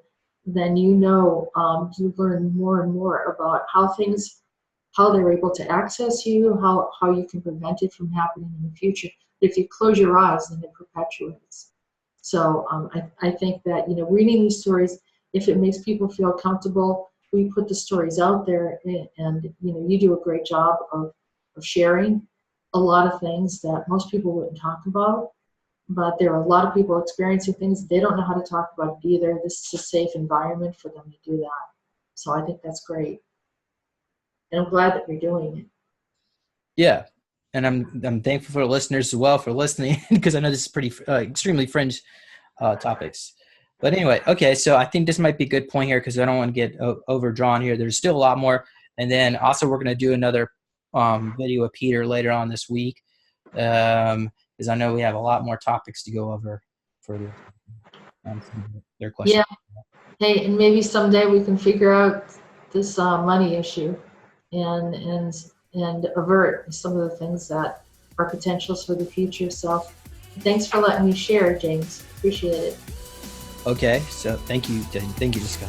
then you learn more and more about how they're able to access you, how you can prevent it from happening in the future. But if you close your eyes, then it perpetuates. So I think that, reading these stories, if it makes people feel comfortable, we put the stories out there, and you do a great job of sharing a lot of things that most people wouldn't talk about. But there are a lot of people experiencing things they don't know how to talk about it either. This is a safe environment for them to do that. So I think that's great. And I'm glad that you're doing it. yeah, and I'm thankful for the listeners as well for listening because I know this is pretty extremely fringe topics. But anyway, okay, so I think this might be a good point here because I don't want to get overdrawn here. There's still a lot more, and then also we're going to do another video with Peter later on this week because I know we have a lot more topics to go over for their Yeah. questions. Hey, and maybe someday we can figure out this money issue and and and avert some of the things that are potentials for the future. So thanks for letting me share, James. Appreciate it. Okay, so thank you, Jessica.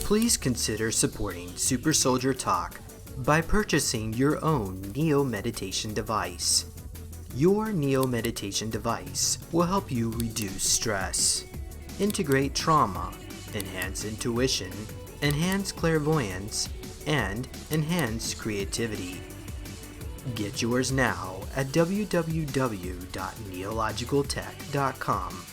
Please consider supporting Super Soldier Talk by purchasing your own Neo Meditation device. Your Neo Meditation device will help you reduce stress, integrate trauma, enhance intuition, enhance clairvoyance, and enhance creativity. Get yours now at www.neologicaltech.com.